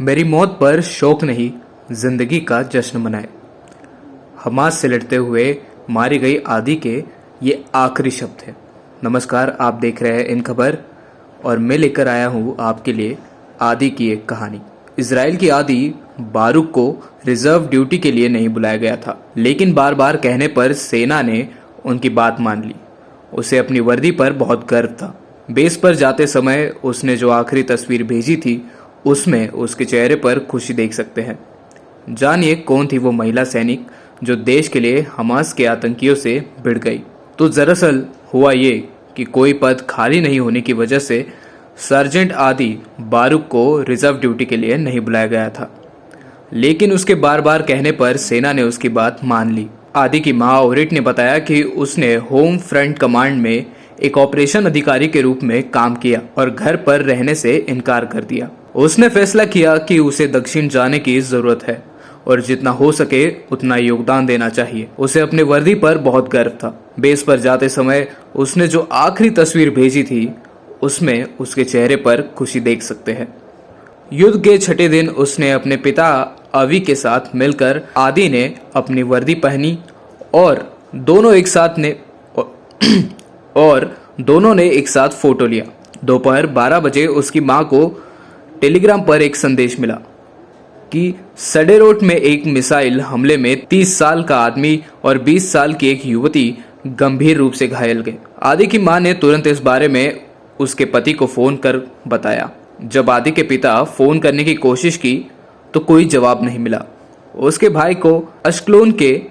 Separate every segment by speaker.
Speaker 1: मेरी मौत पर शोक नहीं, जिंदगी का जश्न मनाए। हमास से लड़ते हुए मारी गई आदि के ये आखिरी शब्द है। नमस्कार, आप देख रहे हैं इन खबर और मैं लेकर आया हूँ आपके लिए आदि की एक कहानी। इजराइल की आदि बारूक को रिजर्व ड्यूटी के लिए नहीं बुलाया गया था, लेकिन बार बार कहने पर सेना ने उनकी बात मान ली। उसे अपनी वर्दी पर बहुत गर्व था। बेस पर जाते समय उसने जो आखिरी तस्वीर भेजी थी, उसमें उसके चेहरे पर खुशी देख सकते हैं। जानिए कौन थी वो महिला सैनिक जो देश के लिए हमास के आतंकियों से भिड़ गई। तो दरअसल हुआ ये कि कोई पद खाली नहीं होने की वजह से सर्जेंट आदि बारूक को रिजर्व ड्यूटी के लिए नहीं बुलाया गया था, लेकिन उसके बार बार कहने पर सेना ने उसकी बात मान ली। आदि की मां ओरिट ने बताया कि उसने होम फ्रंट कमांड में एक ऑपरेशन अधिकारी के रूप में काम किया और घर पर रहने से इनकार कर दिया। उसने फैसला किया कि उसे दक्षिण जाने की जरूरत है और जितना हो सके उतना योगदान देना चाहिए। उसे अपने वर्दी पर बहुत गर्व था। बेस पर जाते समय उसने जो आखिरी तस्वीर भेजी थी, उसमें उसके चेहरे पर खुशी देख सकते हैं। युद्ध के छठे दिन उसने अपने पिता अवी के साथ मिलकर आदि ने अपनी वर्दी पहनी और दोनों ने एक साथ फोटो लिया। दोपहर 12 बजे उसकी मां को टेलीग्राम पर एक संदेश मिला कि सडेरोट में एक मिसाइल हमले में 30 साल का आदमी और 20 साल की एक युवती गंभीर रूप से घायल गए। आदि की मां ने तुरंत इस बारे में उसके पति को फोन कर बताया। जब आदि के पिता फोन करने की कोशिश की तो कोई जवाब नहीं मिला। उसके भाई को अश्कलोन के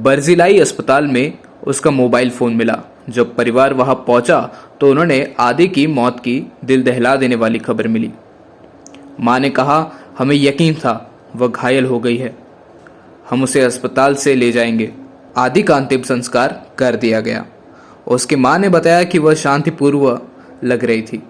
Speaker 1: बर्जिलाई अस्पताल में उसका मोबाइल फोन मिला। जब परिवार वहां पहुंचा तो उन्होंने आदि की मौत की दिल दहला देने वाली खबर मिली। मां ने कहा, हमें यकीन था वह घायल हो गई है, हम उसे अस्पताल से ले जाएंगे। आदि का अंतिम संस्कार कर दिया गया। उसकी मां ने बताया कि वह शांतिपूर्व लग रही थी।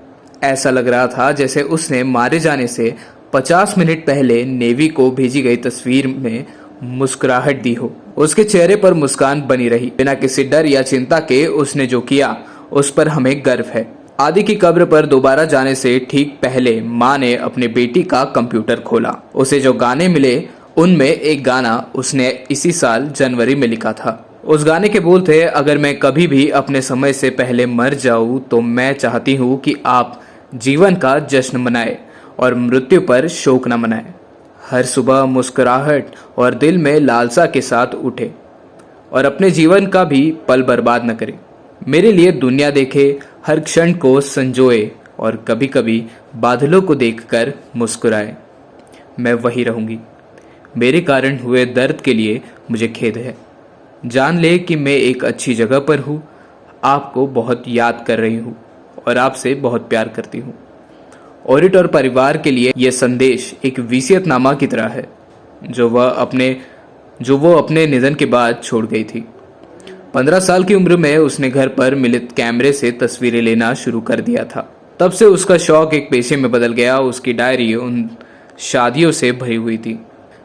Speaker 1: ऐसा लग रहा था जैसे उसने मारे जाने से 50 मिनट पहले नेवी को भेजी गई तस्वीर में मुस्कुराहट दी हो। उसके चेहरे पर मुस्कान बनी रही। बिना किसी डर या चिंता के उसने जो किया उस पर हमें गर्व है। आदि की कब्र पर दोबारा जाने से ठीक पहले मां ने अपने बेटी का कंप्यूटर खोला। उसे जो गाने मिले उनमें एक गाना उसने इसी साल जनवरी में लिखा था। उस गाने के बोल थे, अगर मैं कभी भी अपने समय से पहले मर जाऊं तो मैं चाहती हूं कि आप जीवन का जश्न मनाएं और मृत्यु पर शोक न मनाएं। हर सुबह मुस्कुराहट और दिल में लालसा के साथ उठे और अपने जीवन का भी पल बर्बाद न करें। मेरे लिए दुनिया देखे, हर क्षण को संजोए और कभी कभी बादलों को देखकर मुस्कुराए। मैं वही रहूंगी। मेरे कारण हुए दर्द के लिए मुझे खेद है। जान ले कि मैं एक अच्छी जगह पर हूँ, आपको बहुत याद कर रही हूँ और आपसे बहुत प्यार करती हूँ। ओरिट और परिवार के लिए यह संदेश एक वसीयतनामा की तरह है जो वो अपने निधन के बाद छोड़ गई थी। 15 साल की उम्र में उसने घर पर मिलित कैमरे से तस्वीरें लेना शुरू कर दिया था। तब से उसका शौक एक पेशे में बदल गया। उसकी डायरी उन शादियों से भरी हुई थी,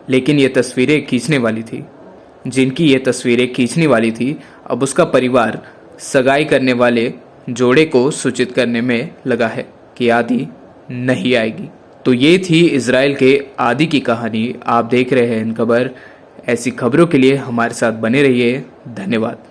Speaker 1: लेकिन ये तस्वीरें खींचने वाली थी जिनकी ये तस्वीरें खींचने वाली थी, अब उसका परिवार सगाई करने वाले जोड़े को सूचित करने में लगा है कि आदि नहीं आएगी। तो ये थी इजराइल के आदि की कहानी। आप देख रहे हैं इन खबर। ऐसी खबरों के लिए हमारे साथ बने रहिए। धन्यवाद।